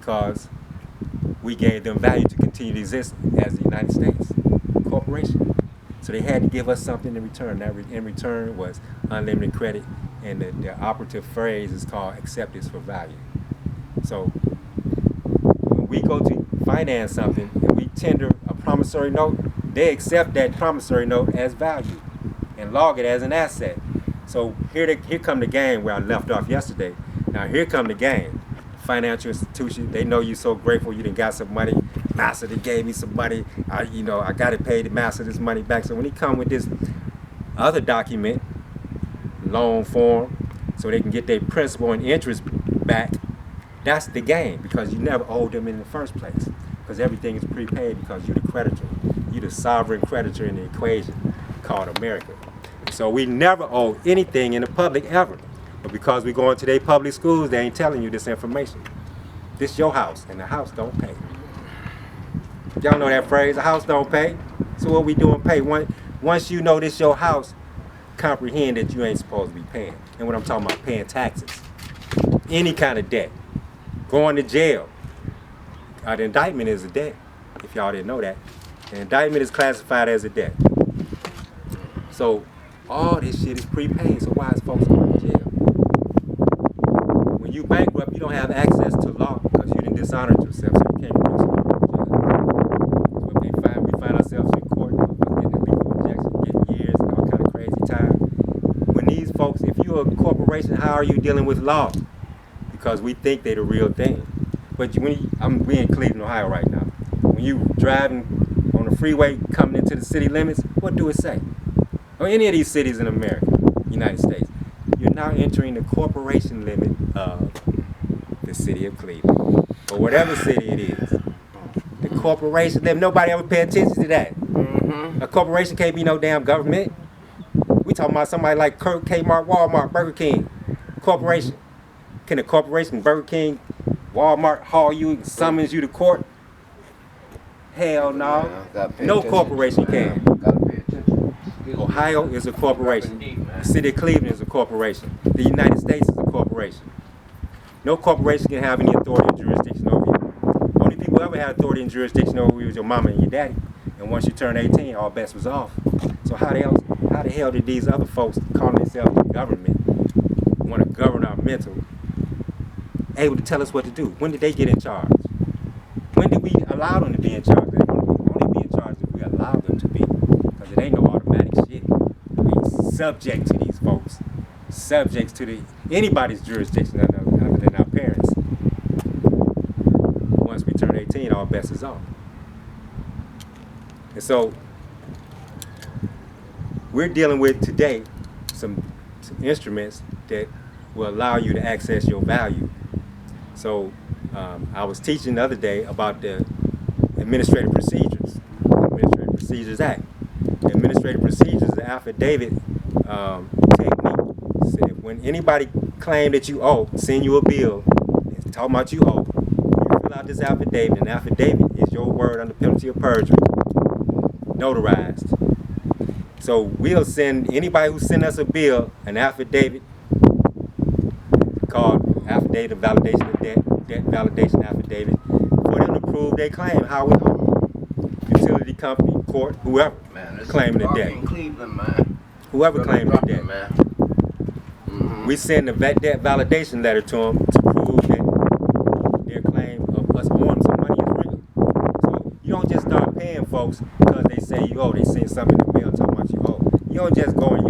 because we gave them value to continue to exist as the United States corporation. So they had to give us something in return. That in return was unlimited credit, and the operative phrase is called acceptance for value. So when we go to finance something and we tender a promissory note, they accept that promissory note as value and log it as an asset. So here come the game where I left off yesterday. Now here come the game. Financial institution, they know you so grateful you done got some money. Master, they gave me some money. I got to pay the master this money back. So when he come with this other document, loan form, so they can get their principal and interest back, that's the game, because you never owed them in the first place, because everything is prepaid because you're the creditor. You're the sovereign creditor in the equation called America. So we never owe anything in the public ever. But because we go into their public schools, they ain't telling you this information. This your house, and the house don't pay. Y'all know that phrase, the house don't pay. So what we doing pay? Once you know this your house, comprehend that you ain't supposed to be paying. And what I'm talking about, paying taxes. Any kind of debt. Going to jail. The indictment is a debt, if y'all didn't know that. The indictment is classified as a debt. So all this shit is prepaid, so why is folks going to jail? When you bankrupt, you don't have access to law because you didn't dishonor yourself, so you can't produce a law. So we find ourselves in court, getting a lethal injection, getting years and all kind of crazy time. When these folks, if you're a corporation, how are you dealing with law? Because we think they're the real thing. But we in Cleveland, Ohio right now. When you driving on the freeway coming into the city limits, what do it say? Or any of these cities in America, United States, you're now entering the corporation limit of the city of Cleveland, or whatever city it is. The corporation limit, nobody ever pay attention to that. A corporation can't be no damn government. We talking about somebody like Kmart, Walmart, Burger King, corporation. Can a corporation, Burger King, Walmart haul you and summons you to court? Hell no. No corporation can. Ohio is a corporation. The city of Cleveland is a corporation. The United States is a corporation. No corporation can have any authority or jurisdiction over you. Only people who ever had authority and jurisdiction over you was your mama and your daddy. And once you turn 18, all bets was off. So how the hell did these other folks calling themselves the government want to govern our mental, able to tell us what to do? When did they get in charge? When did we allow them to be in charge? They only be in charge if we allow them to be, because it ain't no automatic shit. We subject to these folks, subjects to anybody's jurisdiction other than our parents. Once we turn 18, all bets is off. And so we're dealing with today some instruments that will allow you to access your value. So I was teaching the other day about the Administrative Procedures Act. The Administrative Procedures is an affidavit technique. So when anybody claim that you owe, send you a bill, talking about you owe, you fill out this affidavit. An affidavit is your word under penalty of perjury, notarized. So we'll send anybody who send us a bill an affidavit called Affidavit of Validation of Debt Validation Affidavit, for them to prove their claim, how we owe. Utility company, court, whoever claiming the debt. Cleveland, man. Whoever claiming the debt. Man. We send the debt validation letter to them to prove that their claim of us owing some money is real. So you don't just start paying folks because they say you owe. They send something in the mail talking about you owe. You don't just go in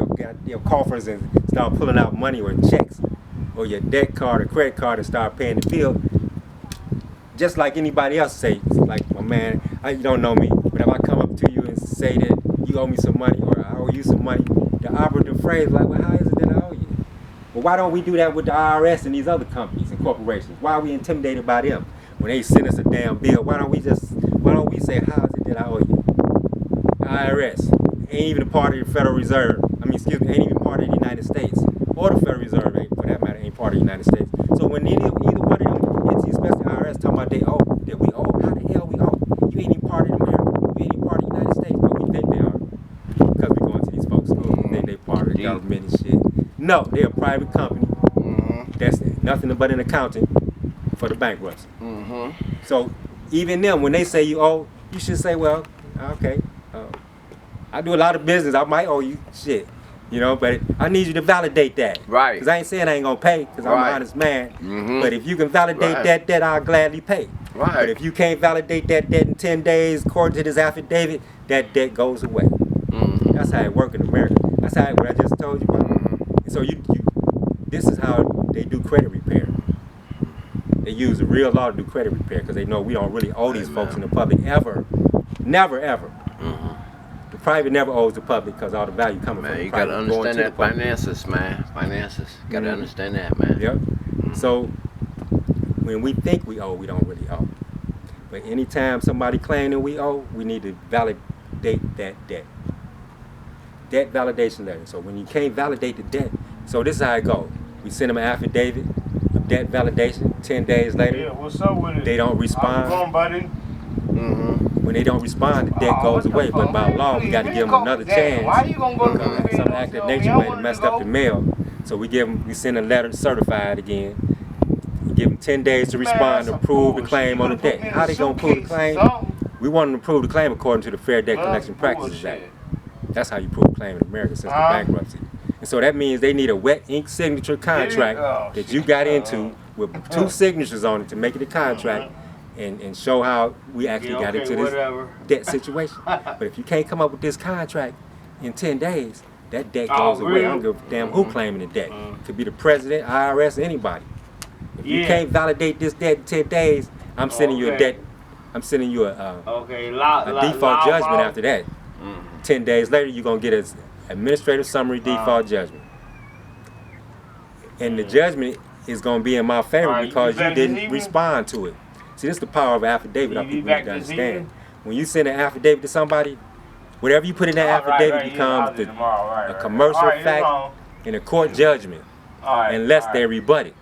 your coffers and start pulling out money or checks or your debt card or credit card and start paying the bill. Just like anybody else say, like, oh man, you don't know me, but if I come up to you and say that you owe me some money or I owe you some money, the operative phrase like, well, how is it that I owe you? Well, why don't we do that with the IRS and these other companies and corporations? Why are we intimidated by them? When they send us a damn bill, why don't we say, how is it that I owe you? The IRS ain't even a part of the Federal Reserve. Ain't even part of the United States. Or the Federal Reserve, for that matter, ain't part of the United States. So when either one of them entities, especially IRS, talking about that we owe, how the hell we owe? You ain't even part of America. You ain't even part of the United States, but we think they are. Because we go into these folks' schools, we think they part of the government and shit. No, they're a private company. That's nothing but an accountant for the bankruptcy. Mm-hmm. So even them, when they say you owe, you should say, well, okay, I do a lot of business. I might owe you shit, you know, but I need you to validate that. Right. Because I ain't saying I ain't gonna pay, because I'm an honest man. Mm-hmm. But if you can validate that debt, I'll gladly pay. Right. But if you can't validate that debt in 10 days, according to this affidavit, that debt goes away. Mm-hmm. That's how it works in America. That's how what I just told you about. Mm-hmm. So this is how they do credit repair. They use the real law to do credit repair because they know we don't really owe these folks in the public ever. Never, ever. Mm-hmm. The private never owes the public because all the value coming from the You private. gotta understand that finances, man. Finances. Gotta understand that, man. Yep. So when we think we owe, we don't really owe. But anytime somebody claiming we owe, we need to validate that debt. Debt validation letter. So when you can't validate the debt, so this is how it goes. We send them an affidavit of debt validation. 10 days later, Yeah, what's up with it? they don't respond. How's it going, buddy? Mm-hmm. When they don't respond, the debt goes away. But by law, we got to give them another chance. Why you gonna go to Because some act of nature might have messed up the mail. So we send a letter certified again. We give them 10 days to respond to prove the claim on the debt. How they gonna prove the claim? We want them to prove the claim according to the Fair Debt Collection Practices Act. That's how you prove a claim in America since the bankruptcy. And so that means they need a wet ink signature contract that you got into with 2 signatures on it to make it a contract and show how we actually got into this debt situation. But if you can't come up with this contract in 10 days, that debt goes away. I don't give a damn who claiming the debt. It could be the president, IRS, anybody. If you can't validate this debt in 10 days, I'm sending you a debt. I'm sending you a default judgment after that. 10 days later, you're going to get an administrative summary default judgment. And the judgment is going to be in my favor because you didn't respond to it. See, this is the power of an affidavit. I think we need to understand. When you send an affidavit to somebody, whatever you put in that affidavit becomes a commercial fact in a court judgment unless they rebut it.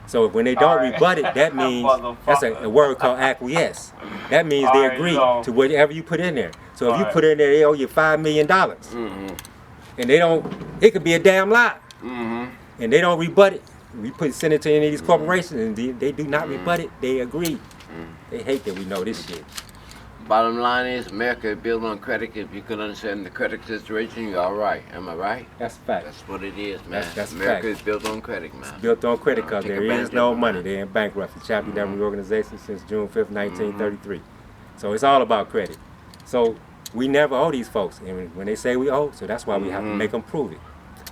So when they don't rebut it, that means that's a word called acquiesce. That means they agree to whatever you put in there. So if you put in there, they owe you $5 million, and they don't, it could be a damn lie, and they don't rebut it. We send it to any of these corporations, and they do not rebut it. They agree. They hate that we know this shit. Bottom line is, America is built on credit. If you can understand the credit situation, you're all right. Am I right? That's a fact. That's what it is, man. That's America fact. is built on credit, man. It's built on credit because Take there advantage is no of it, money. man. They're in bankruptcy, Chapter 11 reorganization since June 5th, 1933. So it's all about credit. So we never owe these folks. And when they say we owe, so that's why we have to make them prove it.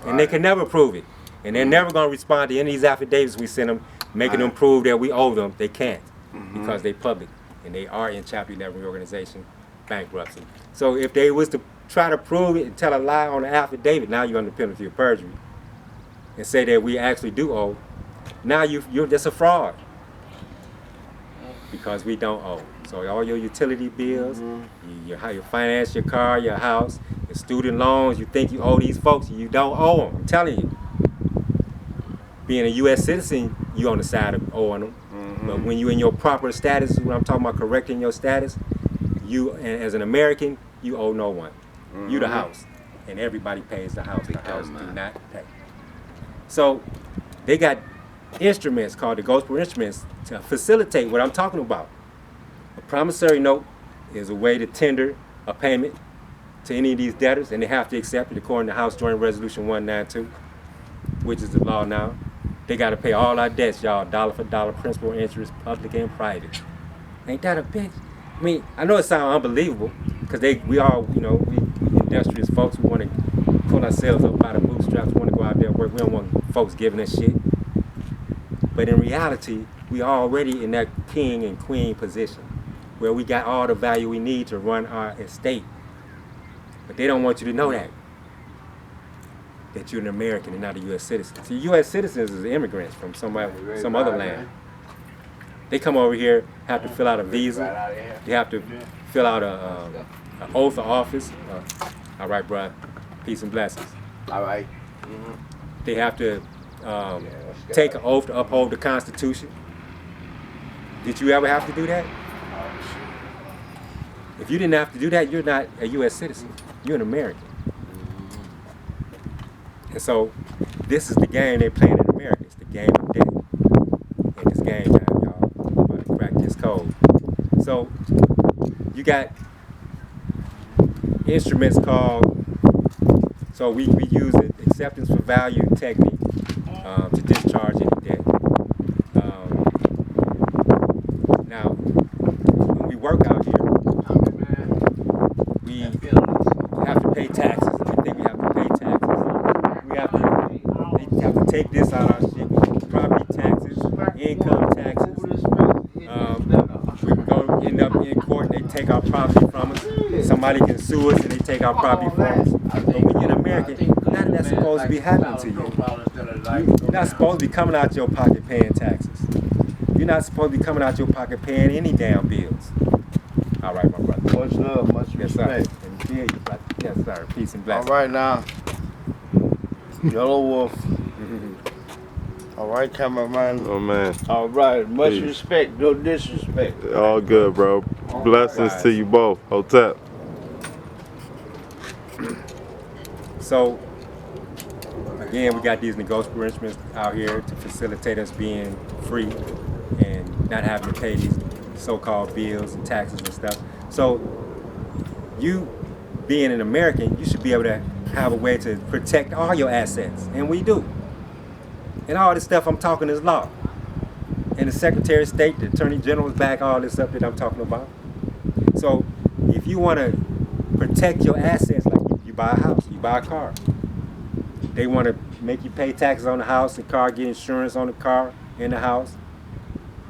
And they can never prove it. And they're never going to respond to any of these affidavits we send them, making them prove that we owe them. They can't because they public. And they are in Chapter 11 reorganization, bankruptcy. So if they was to try to prove it and tell a lie on the affidavit, now you're under penalty of perjury, and say that we actually do owe, now you're just a fraud because we don't owe. So all your utility bills, how you finance your car, your house, your student loans, you think you owe these folks, you don't owe them. I'm telling you. Being a U.S. citizen, you on the side of owing them. But when you're in your proper status, when I'm talking about correcting your status, you, as an American, you owe no one. You the house, and everybody pays the house. The house do not pay. So they got instruments called the gospel instruments to facilitate what I'm talking about. A promissory note is a way to tender a payment to any of these debtors, and they have to accept it according to House Joint Resolution 192, which is the law now. They got to pay all our debts, y'all, dollar for dollar, principal, interest, public and private. Ain't that a bitch? I mean, I know it sounds unbelievable, because we all, we industrious folks. We want to pull ourselves up by the bootstraps. We want to go out there and work. We don't want folks giving us shit. But in reality, we are already in that king and queen position, where we got all the value we need to run our estate. But they don't want you to know that you're an American and not a U.S. citizen. See, U.S. citizens is immigrants from some other land. They come over here, have to fill out a visa. They have to fill out an oath of office. All right, bro. Peace and blessings. All right. They have to take an oath to uphold the Constitution. Did you ever have to do that? If you didn't have to do that, you're not a U.S. citizen. You're an American. And so, this is the game they're playing in America. It's the game of debt. And it's game time. this code. So you got instruments called, so we use it, acceptance for value technique to discharge any debt. Now, when we work out here, we have to pay taxes. We think we have to pay taxes. They have to take this out of our shit. Property taxes, income taxes. We go end up in court and they take our property from us. Somebody can sue us and they take our property from us. But when you're an American, none of that's supposed to be happening to you. You're not supposed to be coming out your pocket paying taxes. You're not supposed to be coming out your pocket paying any damn bills. All right, my brother. Much love, much Yes, sir. respect. And feel you, brother. Yes, sir. Peace and All blessings. right now, Yellow Wolf. All right, cameraman. Oh man, All right, much Peace. respect, no disrespect. all good, bro. Blessings to you both. Hotep. So, again, we got these negotiable instruments out here to facilitate us being free and not having to pay these so-called bills and taxes and stuff. So, you being an American, you should be able to have a way to protect all your assets, and we do. And all this stuff I'm talking is law. And the Secretary of State, the Attorney General's back all this stuff that I'm talking about. So if you want to protect your assets, like you buy a house, you buy a car, they want to make you pay taxes on the house, the car, get insurance on the car, in the house,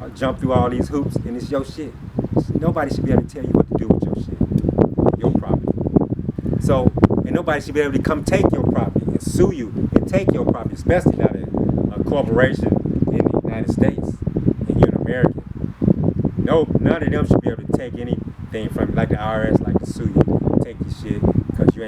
or jump through all these hoops, and it's your shit. Nobody should be able to tell you what to do with your shit, your property. So, and nobody should be able to come take your property and sue you and take your property, especially not a corporation in the United States and you're an American. No, none of them should be able to take anything from you, like the IRS, like to sue you, take your shit because you ain't